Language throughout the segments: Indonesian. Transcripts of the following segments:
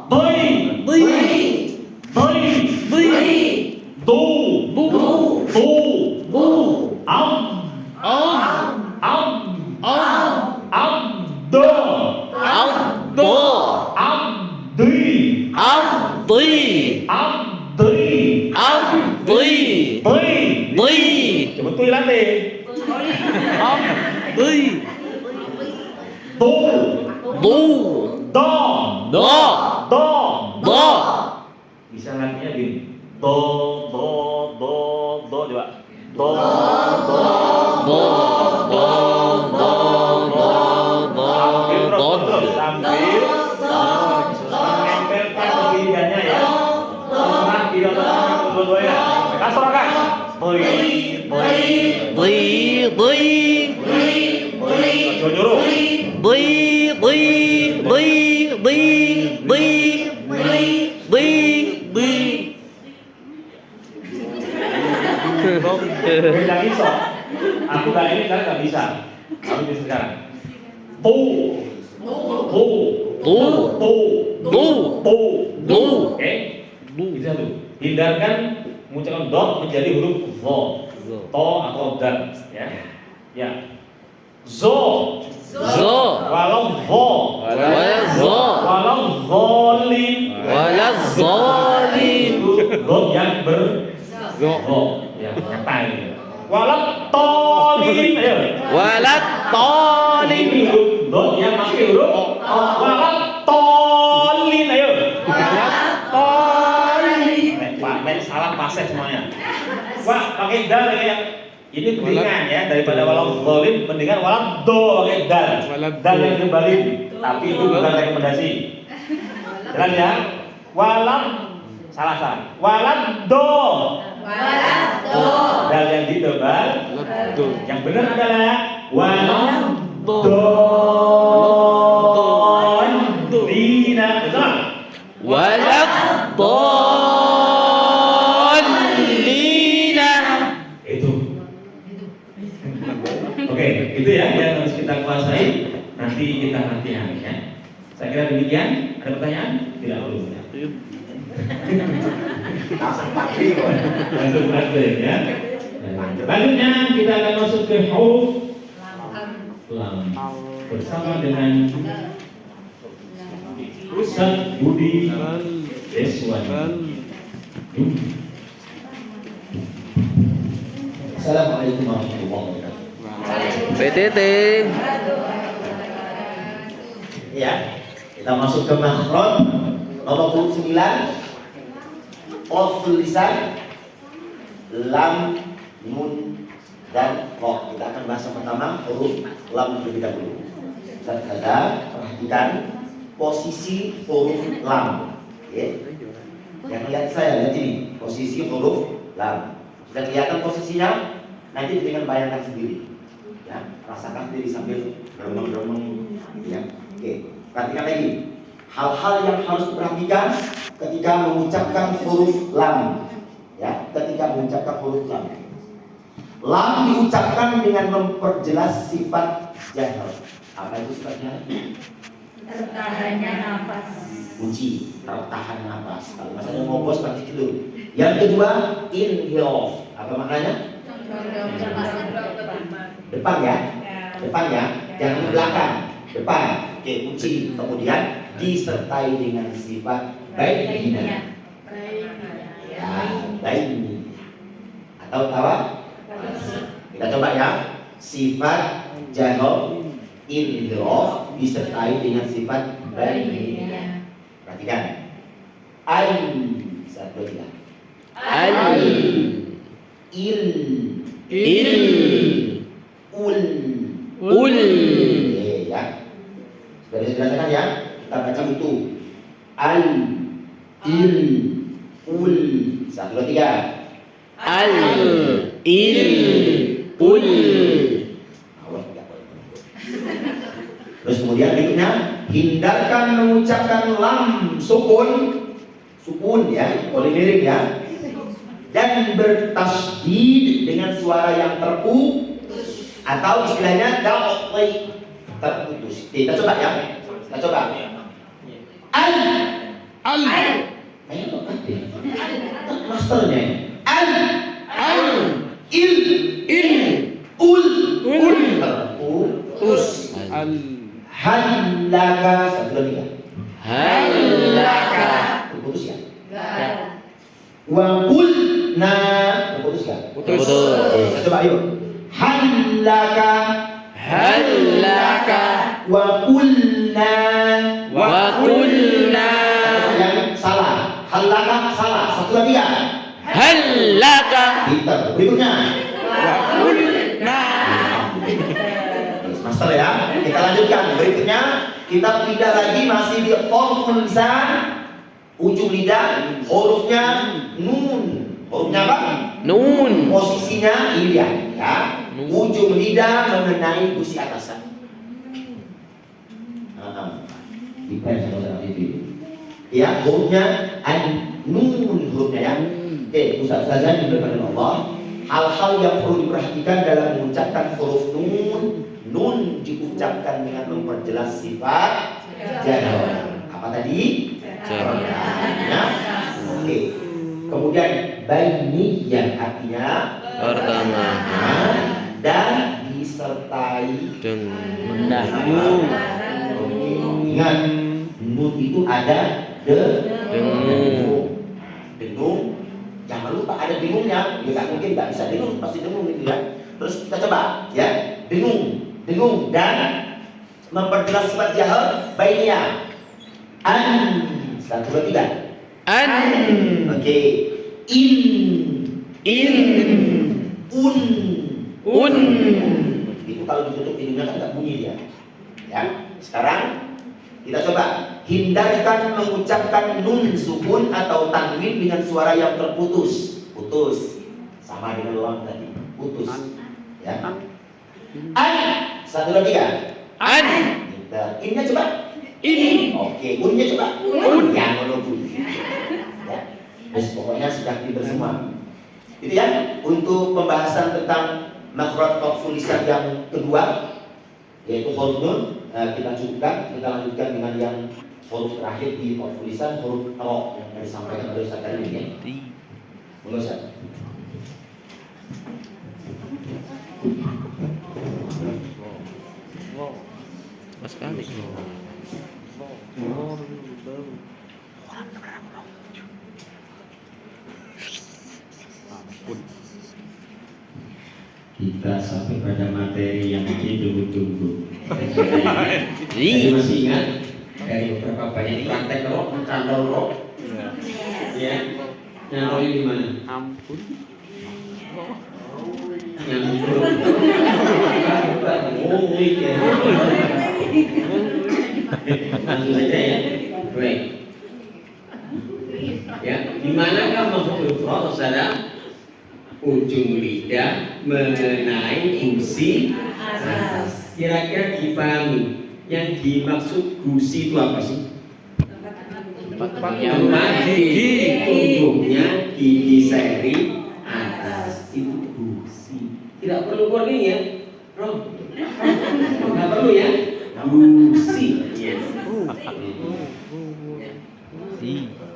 Bơi. Bơi. Bơi. Bơi. Tu. Bu. Tu. Bu. Ông. Om. Ông. Om. Ông. Đơ. Ông. Bồ. Ông. Đi. Ông. Tùy. Ông. Đi. Ông. Tùy. Bơi. Tùy. Coba tuy lagi. Ông. Tùy. Tu. Bu. Do. Do. Do. Do. Bisa latihannya gini. Do. Coba. Do. Do. Do. Do. Sambil Do. terus sambil menempelkan lidahnya ya. Tengah tidak tengah dua-duanya. Kan sorakan. Boi. Tùy. Tùy. Coba nyuruh. Tùy. Tùy. Tùy. Tùy. Tùy. Tùy. Tùy. Nggak bisa. Aku nggak ini kan nggak bisa. Kamu bisa sekarang. Tu. Tu. Tu. Tu. Tu. Tu. Tu. Oke. Itu satu. Hindarkan mengucapkan dot menjadi huruf vo. To atau dan. Ya. Ya. Zo. Zo. Walau vo. Wala zo. Walau zolim. Wala zalim. Dot yang ber. Zo. Ya. Tay. Walau tolim. Ayo. Wala talim. Ini huruf dot yang pakai huruf walau tolin. Ayo. Pak, salah paseh semuanya. Wah, pakai dal ya. Ini mendingan ya daripada walau tolin, mendingan walau do pakai dal. Dal yang dibalik. Tapi itu bukan rekomendasi. Jelas ya? Walau salah. Walau do. Dal yang ditebal. Yang benar adalah walau dolina. Betul? Wala dolina. Itu. Oke, itu ya yang harus kita kuasai. Nanti kita latihan ya. Saya kira demikian. Ada pertanyaan? Tidak perlu. Langsung pagi kok. Langsung praktek ya. Selanjutnya kita akan masuk ke huruf lam bersama dengan Ustaz Budi Deswani. Assalamualaikum warahmatullahi wabarakatuh. PTT. Ya, kita masuk ke makhraj nomor 29. Qaful lisan, lam, nun, dan ra. Kita akan bahas yang pertama huruf lam terlebih dahulu. Saudara perhatikan posisi huruf lam. Ya. Yang lihat saya, lihat ini posisi huruf lam. Sudah kelihatan posisinya? Nanti dengan bayangkan sendiri. Ya, rasakan sendiri sambil geremeng-geremeng. Ya. Oke, perhatikan lagi. Hal-hal yang harus diperhatikan ketika mengucapkan huruf lam. Ya, ketika mengucapkan huruf lam. Lam diucapkan dengan memperjelas sifat jahar. Apa itu sifatnya? Tertahannya nafas. Kunci, tertahan nafas. Kalau maksudnya ngobos pasti itu. Yang kedua, inhiraf. Apa maknanya? Depan ya. Depan ya. Jangan ke belakang. Depan. Oke, kunci. Kemudian disertai dengan sifat baiknya. Ya, baiknya. Atau tawa? Kita coba ya. Sifat jahar inhiraf disertai dengan sifat baiknya. Perhatikan. Al. Satu tiga. Al. Il. Il. Ul. Ul. Oke ya. Sudah dijelaskan ya. Kita baca itu. Al. Il. Ul. Satu dua tiga. Al. Il. Ul. Awas tidak boleh. Terus kemudian berikutnya hindarkan mengucapkan lam sukun. Sukun ya, polimerik ya. Dan bertasdid dengan suara yang atau istilahnya terputus. Kita coba ya. Kita coba. Al Al. Ayo lekat deh. Masternya. Al. Il. Ul. Us. Al. Halaka. 1, 2, 3. Halaka. Putus ya. Gal. Wa qulna. Putus ya. Putus. Kita coba ayo. Halaka. Halaka. Wa qulna. Wa qulna. Yang salah. Halaka salah. 1, 2, 3. Halaka. Pintar. Berikutnya. Wa qulna. Master ya. Kita lanjutkan. Berikutnya kita pindah lagi masih di huruf lisan. Ujung lidah hurufnya nun. Hurufnya apa? Nun. Posisinya ini dia ya. Ujung lidah mengenai gusi atasan. Dipens saudara TV. Ya, hurufnya an nun hurufnya ya. Oke, Ustaz saja diberkahi Allah. Hal-hal yang perlu diperhatikan dalam mengucapkan huruf nun. Nun diucapkan dengan memperjelas sifat jar. Apa tadi? Jar. Ya. Oke. Kemudian baini yang artinya Pertengahan. dan disertai Dengan ingat nun itu ada dengung. dengung. Jangan lupa ada dengungnya. Ya nggak mungkin nggak bisa dengung, pasti dengung gitu ya. Terus kita coba ya, dengung dan memperjelas sifat jahar bainnya. An 1, 2, 3. An. Oke. In. Un. Itu kalau ditutup hidungnya kan nggak bunyi dia. Ya. Sekarang kita coba hindarkan mengucapkan nun sukun atau tanwin dengan suara yang terputus. Putus. Sama dengan ulang tadi. Putus. Ya. An 1, 2, 3. An. Innya coba. In. Oke, unnya coba. Un. Yang menunggu. Ya. Terus pokoknya sudah pinter semua. Itu ya untuk pembahasan tentang makhraj huruf lisan yang kedua yaitu huruf nun. Kita cukupkan, kita lanjutkan dengan yang huruf terakhir di huruf lisan, huruf ro yang disampaikan oleh Ustaz Karim ini. Monggo Ustaz. Mas kali. Kita sampai pada materi yang ditunggu-tunggu. Ih. Masih ingat dari beberapa banyak praktek roh, kantor roh, ya, yang roh di mana? Ampun. Yang ngomong ya. Langsung saja ya. Baik. Ya, di manakah makhluk roh, saudara? Ujung lidah mengenai gusi atas. Kira-kira dipahami yang dimaksud gusi itu apa sih? Tempat gigi, ujungnya gigi seri atas itu gusi. Tidak perlu keluar ya, Roh. Tidak perlu ya, gusi. Yes.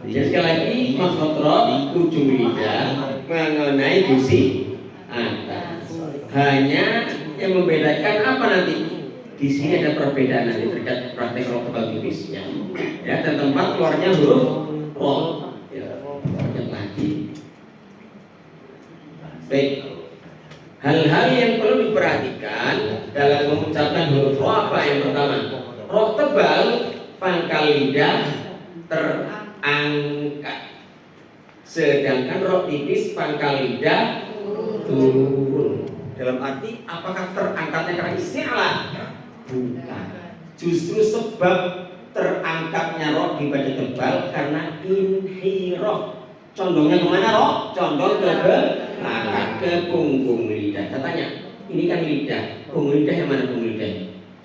Jadi sekali lagi makhluk roh ujung lidah mengenai gusi atas. Hanya yang membedakan apa nanti? Di sini ada perbedaan nanti terkait praktek roh tebal tipisnya. Ya, dan tempat keluarnya huruf roh. Ya, banyak lagi. Baik. Hal-hal yang perlu diperhatikan dalam mengucapkan huruf roh apa? Yang pertama, roh tebal pangkal lidah terangkat. Sedangkan roh tipis pangkal lidah turun. Dalam arti apakah terangkatnya karena isti'lah? Bukan. Justru sebab terangkatnya roh di badan tebal karena inhiroh. Condongnya kemana roh? Condong ke belakang, ke punggung lidah. Katanya, ini kan lidah. Punggung lidah yang mana punggung lidah?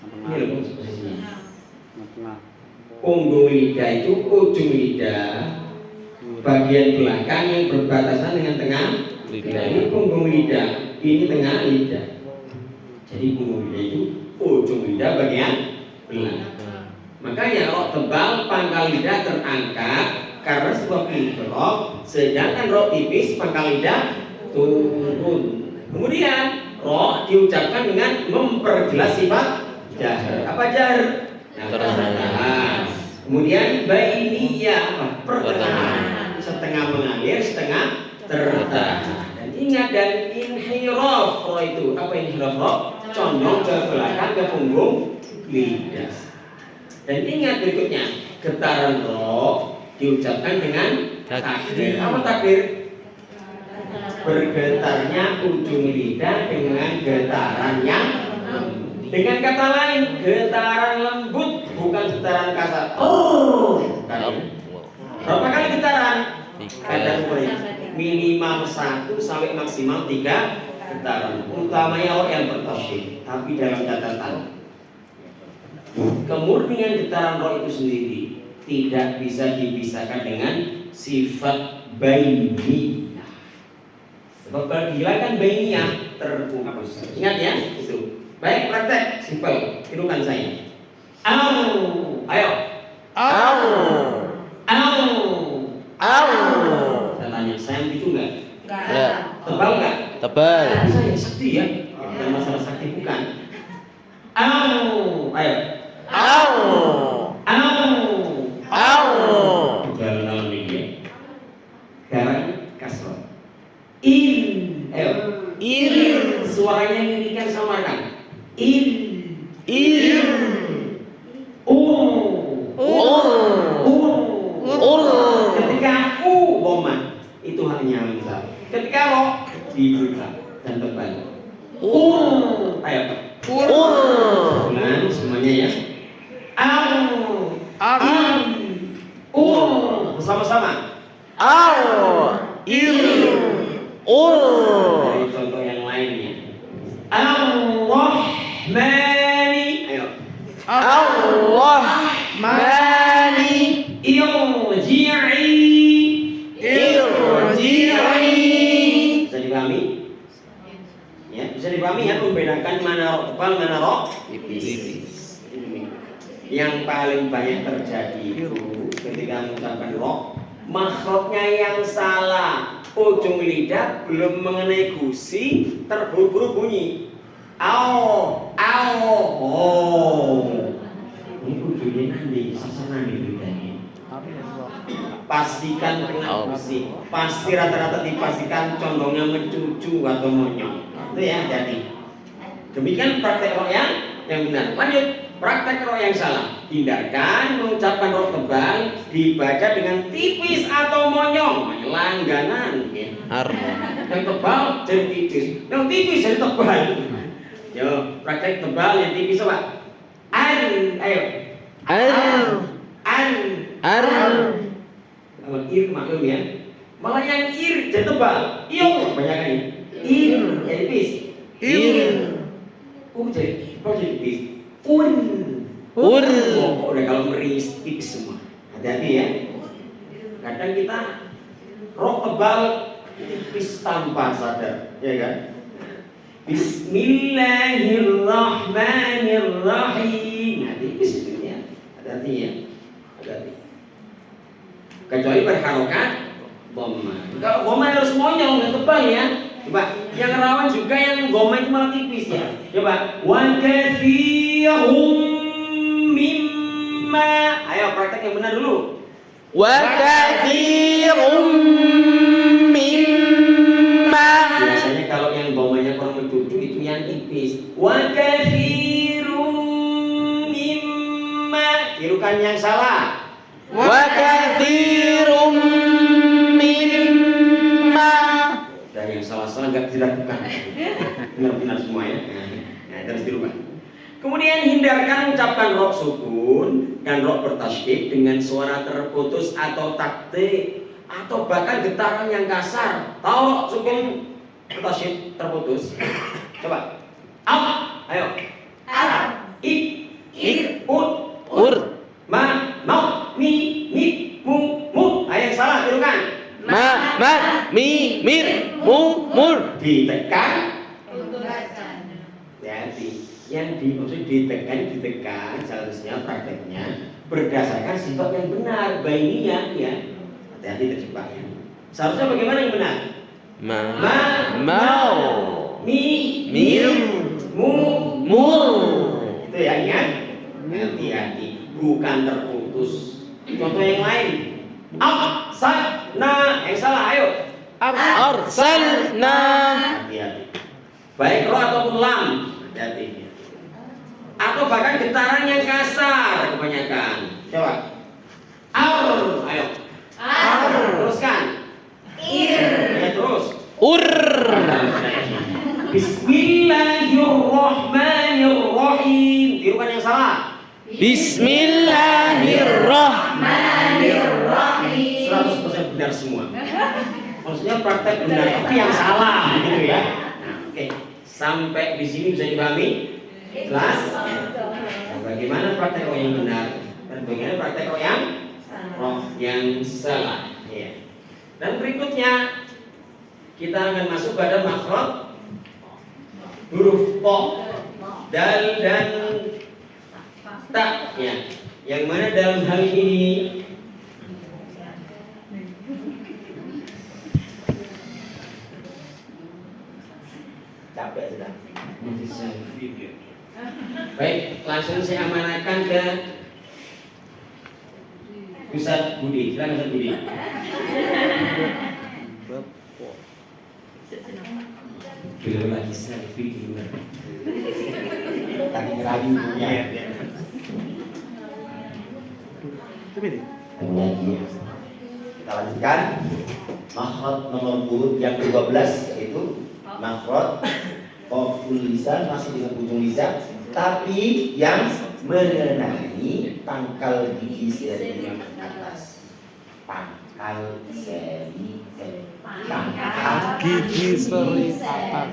Ini loh posisinya. Punggung lidah itu ujung lidah bagian belakang yang berbatasan dengan tengah lidah. Ini punggung lidah, ini tengah lidah. Jadi punggung lidah itu ujung lidah bagian belakang. Makanya ro tebal pangkal lidah terangkat karena sebuah fi'il, sedangkan ro tipis pangkal lidah turun. Kemudian ro diucapkan dengan memperjelas sifat jahar. Apa jahar? Pertengahan. Kemudian bainiyah apa? Pertengahan. Setengah mengalir, setengah tertahan. Dan ingat, dan inhiraf ro itu apa inhiraf ro? Condong ke belakang ke punggung lidah. Dan ingat berikutnya, getaran ro diucapkan dengan takbir. Apa takbir? Bergetarnya ujung lidah dengan getaran yang lembut. Dengan kata lain, getaran lembut bukan getaran kasar. Berapa kali getaran? Ada minimal 1 sampai maksimal 3 getaran. Utamanya orang yang bertasyid. Tapi dalam catatan, kemurnian getaran roh itu sendiri tidak bisa dipisahkan dengan sifat bainiyah. Sebab pergilakan bainiyah terputus. Ingat ya, itu. Baik, praktek simpel. Tirukan saya. Au, ayo. Au. Au. Au. Saya tanya, saya lucu nggak? Ya. Tebal nggak? Tebal. Saya sakti ya. Dan masalah sakti bukan. Au, ayo. Au. Au. Au. Dalam ini sekarang kasroh. In, ayo. Ir. Suaranya ngirikan samakan. In. Ir. Ketika Boma itu hanya hamzah. Ketika ro dibuka dan tebal. Ayo. Ulang semuanya ya. Bersama-sama. Dari contoh yang lainnya. Ar-Rahmani. Ayo. Bisa dipahami? Ya, bisa dipahami ya, membedakan mana roh tebal, mana roh tipis. Yang paling banyak terjadi itu ketika mengucapkan roh, makhrajnya yang salah. Ujung lidah belum mengenai gusi, terburu-buru bunyi. Au, ini ujungnya nanti, sasaran di lidahnya. Pastikan kena gusi. Pasti rata-rata dipastikan condongnya mencucu atau monyong. Itu ya, jadi. Demikian praktek roh yang benar. Lanjut, praktek roh yang salah. Hindarkan mengucapkan roh tebal dibaca dengan tipis atau monyong. Langganan. Ya. Yang tebal jadi tipis, yang tipis jadi tebal. Yo, praktek tebal yang tipis apa? Ayo. Kalau ir maklum ya. Malah yang ir jadi tebal. Iyo, banyak kan ini. Ir jadi tipis. Jadi tipis. Udah kalau meringis tipis semua. Hati-hati ya. Kadang kita roh tebal tipis tanpa sadar, ya kan? Bismillahirrahmanirrahim. Nah, tipis itu ya. Hati-hati ya. Hati-hati. Kecuali berharokat goma. Kalau goma harus monyong, yang tebal ya. Coba, yang rawan juga yang goma itu malah tipis ya. Coba, wa katsirhum mimma. Ayo praktek yang benar dulu. Wa katsirun mimma. Biasanya kalau yang gomanya kurang mencucu itu yang tipis. Wa katsirun mimma. Tirukan yang salah. Wa katsirun mimma. Dan yang salah-salah enggak dilakukan. Benar-benar semua ya. Nah, terus dirubah. Kemudian hindarkan ucapkan roh sukun dan roh bertasydid dengan suara terputus atau taktik atau bahkan getaran yang kasar. Tahu roh sukun bertasydid terputus? Coba. Ayo. Ur. Mu. Ayo yang salah tirukan. Mur. Ditekan. Jadi yang dimaksud ditekan seharusnya prakteknya berdasarkan sifat yang benar bainiyah ya. Hati-hati terjebaknya. Seharusnya bagaimana yang benar? Mau. Mil. Mul. Itu ya, ingat? Hati-hati, bukan terputus. Contoh yang lain. Yang salah, ayo. Arsalna. Hati-hati. Baik roh ataupun lam. Hati-hati. Atau bahkan getaran yang kasar kebanyakan. Coba. Ayo. Teruskan. Ya, terus. Bismillahirrahmanirrahim. Tirukan yang salah. Bismillahirrahmanirrahim. 100% benar semua. Maksudnya praktek benar tapi yang salah gitu ya. Nah, oke. Sampai di sini bisa dipahami? Jelas? Nah, bagaimana praktek roh yang benar dan bagaimana praktek roh yang salah? Ya. Dan berikutnya kita akan masuk pada makhraj huruf to, dal dan ta ya. Yang mana dalam hal ini Capek sudah. baik, langsung saya amanahkan ke Ustaz Budi. Silakan Ustaz Budi. Belum lagi selfie di luar. Tadi ngerayu punya. Kemudian kita lanjutkan makhraj nomor urut yang ke-12 yaitu makhraj qaful lisan masih dengan ujung lisan tapi yang mengenai pangkal gigi seri atas. Pangkal seri Gigi seri atas.